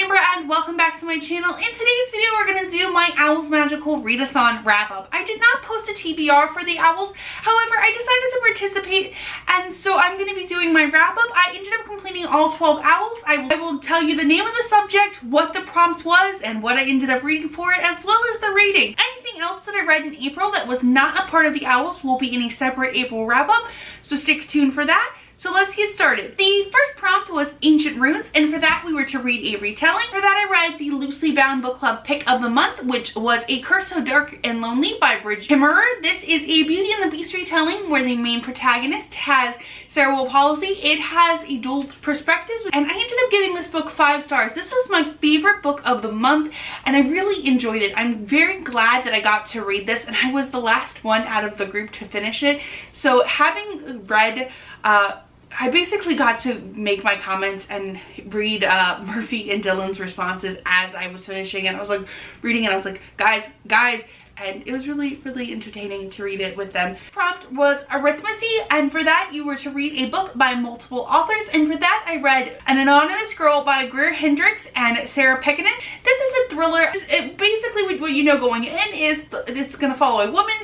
Amber and welcome back to my channel. In today's video we're going to do my Owls Magical Readathon wrap up. I did not post a TBR for the Owls, however I decided to participate and so I'm going to be doing my wrap up. I ended up completing all 12 Owls. I will tell you the name of the subject, what the prompt was, and what I ended up reading for it, as well as the rating. Anything else that I read in April that was not a part of the Owls will be in a separate April wrap up, so stay tuned for that. So let's get started. The first prompt was Ancient Runes, and for that we were to read a retelling. For that I read the Loosely Bound Book Club pick of the month, which was A Curse So Dark and Lonely by Bridget Kimmerer. This is a Beauty and the Beast retelling where the main protagonist has cerebral palsy. It has a dual perspectives, and I ended up giving this book 5 stars. This was my favorite book of the month, and I really enjoyed it. I'm very glad that I got to read this, and I was the last one out of the group to finish it. So having read I basically got to make my comments and read Murphy and Dylan's responses as I was finishing, and I was like reading it, I was like, guys, and it was really entertaining to read it with them. Prompt was Arithmecy, and for that you were to read a book by multiple authors, and for that I read An Anonymous Girl by Greer Hendricks and Sarah Pekkanen. This is a thriller. Basically what you know going in is it's going to follow a woman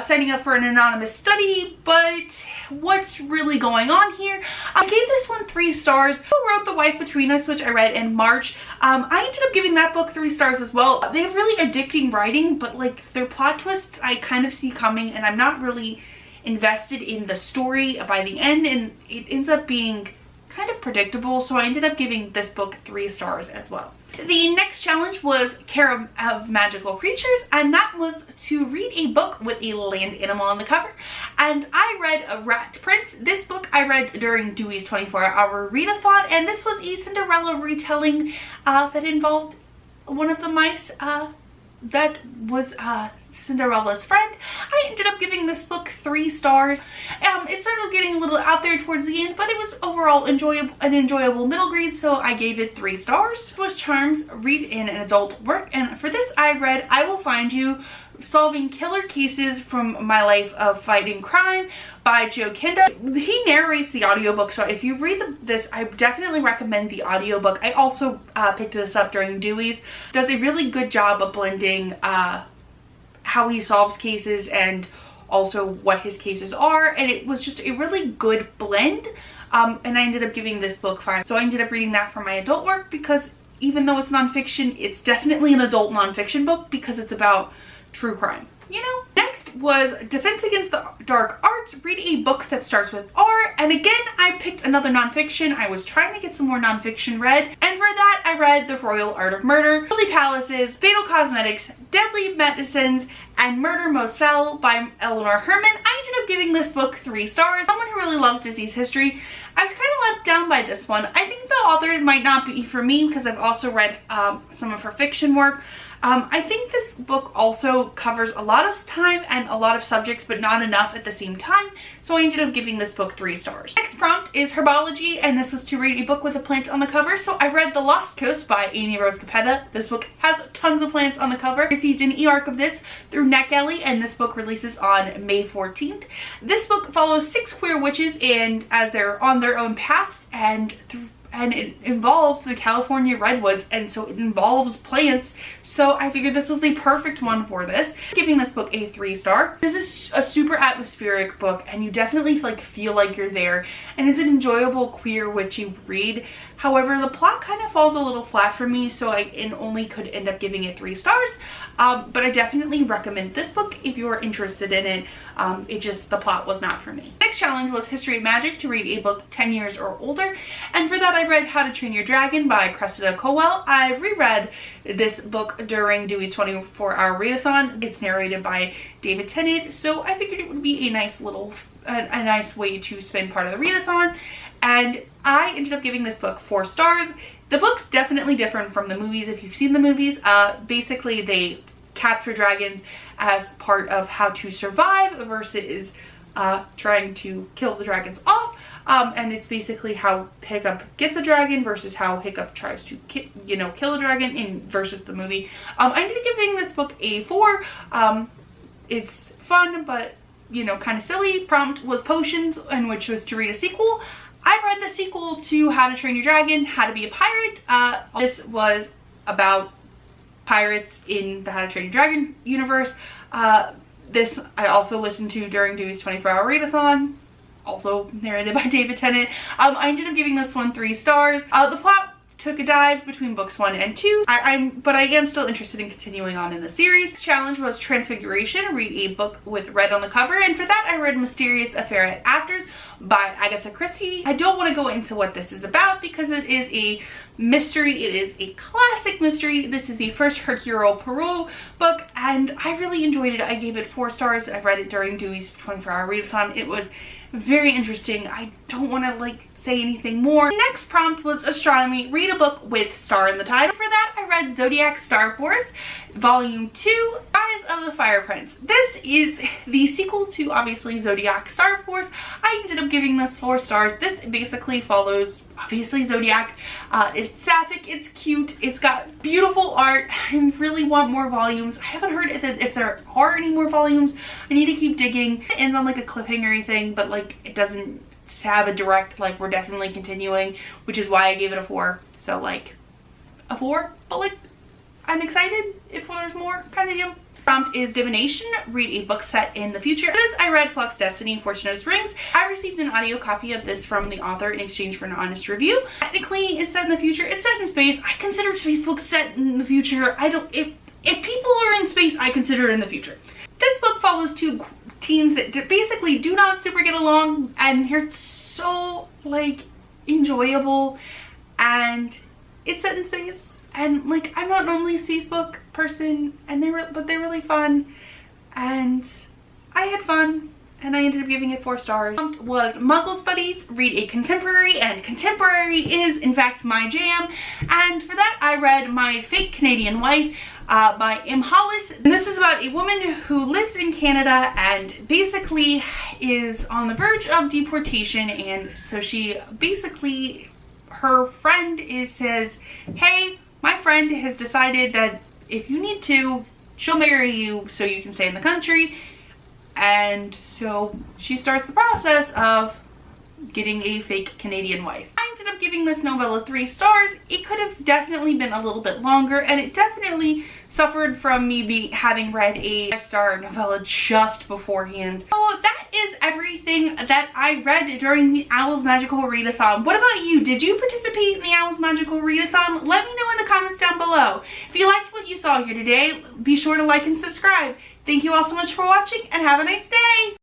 signing up for an anonymous study, but what's really going on here? I gave this one 3 stars. Who wrote The Wife Between Us, which I read in March. I ended up giving that book 3 stars as well. They have really addicting writing, but like their plot twists I kind of see coming, and I'm not really invested in the story by the end, and it ends up being kind of predictable, so I ended up giving this book 3 stars as well. The next challenge was Care of Magical Creatures, and that was to read a book with a land animal on the cover, and I read A Rat Prince. This book I read during Dewey's 24-hour readathon, and this was a Cinderella retelling that involved one of the mice that was Cinderella's friend. I ended up giving this book 3 stars. It started getting a little out there towards the end, but it was overall an enjoyable middle grade, so I gave it 3 stars. It was Charms, read in an adult work, and for this I read I Will Find You, Solving Killer Cases from My Life of Fighting Crime by Joe Kenda. He narrates the audiobook, so if you read this, I definitely recommend the audiobook. I also picked this up during Dewey's. Does a really good job of blending how he solves cases and also what his cases are, and it was just a really good blend, and I ended up giving this book 5. So I ended up reading that for my adult work, because even though it's nonfiction, it's definitely an adult nonfiction book because it's about true crime, you know? Next was Defense Against the Dark Arts, read a book that starts with R, and again I picked another nonfiction. I was trying to get some more nonfiction read, and for that I read The Royal Art of Murder, Holy Palaces, Fatal Cosmetics, Deadly Medicines, and Murder Most Foul by Eleanor Herman. I ended up giving this book 3 stars. Someone who really loves disease history, I was kind of let down by this one. I think the authors might not be for me because I've also read some of her fiction work. I think this book also covers a lot of time and a lot of subjects, but not enough at the same time, so I ended up giving this book 3 stars. Next prompt is Herbology, and this was to read a book with a plant on the cover, so I read The Lost Coast by Amy Rose Capetta. This book has tons of plants on the cover. I received an e-arc of this through NetGalley, and this book releases on May 14th. This book follows 6 queer witches and as they're on their own paths, and it involves the California redwoods, and so it involves plants, so I figured this was the perfect one for this. Giving this book a 3 star. This is a super atmospheric book, and you definitely like feel like you're there, and it's an enjoyable queer witchy read. However, the plot kind of falls a little flat for me, so I only could end up giving it 3 stars, but I definitely recommend this book if you're interested in it. The plot was not for me. Next challenge was History of Magic, to read a book 10 years or older, and for that I read How to Train Your Dragon by Cressida Cowell. I reread this book during Dewey's 24-hour readathon. It's narrated by David Tennant, so I figured it would be a nice little a nice way to spend part of the readathon, and I ended up giving this book 4 stars. The book's definitely different from the movies. If you've seen the movies, basically they capture dragons as part of how to survive versus trying to kill the dragons off, and it's basically how Hiccup gets a dragon versus how Hiccup tries to kill a dragon versus the movie. I ended up giving this book a 4. It's fun, but kind of silly. Prompt was Potions, and which was to read a sequel. I read the sequel to How to Train Your Dragon, How to Be a Pirate. This was about pirates in the How to Train Your Dragon universe. This I also listened to during Dewey's 24-hour readathon, also narrated by David Tennant. I ended up giving this one 3 stars. The plot took a dive between books 1 and 2, but I am still interested in continuing on in the series. This challenge was Transfiguration, read a book with red on the cover, and for that I read Mysterious Affair at Afters by Agatha Christie. I don't want to go into what this is about because it is a mystery. It is a classic mystery. This is the first Hercule Poirot book and I really enjoyed it. I gave it 4 stars. I read it during Dewey's 24-hour readathon. It was very interesting. I don't want to say anything more. The next prompt was astronomy. Read a book with star in the title. For that I read Zodiac Star Force Volume 2, Rise of the Fire Prince. This is the sequel to obviously Zodiac Star Force. I ended up giving this 4 stars. This basically follows obviously Zodiac. It's sapphic, it's cute, it's got beautiful art. I really want more volumes. I haven't heard if there are any more volumes. I need to keep digging. It ends on a cliffhanger thing, but it doesn't have a direct we're definitely continuing, which is why I gave it a 4. So a 4, but I'm excited if there's more kind of deal. Prompt is divination. Read a book set in the future. This I read Flux Destiny, Fortuna's Rings. I received an audio copy of this from the author in exchange for an honest review. Technically it's set in the future. It's set in space. I consider space books set in the future. If people are in space, I consider it in the future. This book follows 2 teens that basically do not super get along, and they're so enjoyable, and it's set in space. And I'm not normally a space book person, and but they're really fun, and I had fun, and I ended up giving it 4 stars. Was Muggle Studies. Read a contemporary, and contemporary is in fact my jam. And for that I read My Fake Canadian Wife by M. Hollis. And this is about a woman who lives in Canada and basically is on the verge of deportation, and so she basically, her friend says, hey, my friend has decided that if you need to, she'll marry you so you can stay in the country. And so she starts the process of getting a fake Canadian wife. I ended up giving this novella 3 stars. It could have definitely been a little bit longer, and it definitely suffered from me having read a 5-star novella just beforehand. So that is everything that I read during the Owl's Magical Readathon. What about you? Did you participate in the Owl's Magical Readathon? Let me know in the comments down below. If you liked what you saw here today, be sure to like and subscribe. Thank you all so much for watching, and have a nice day!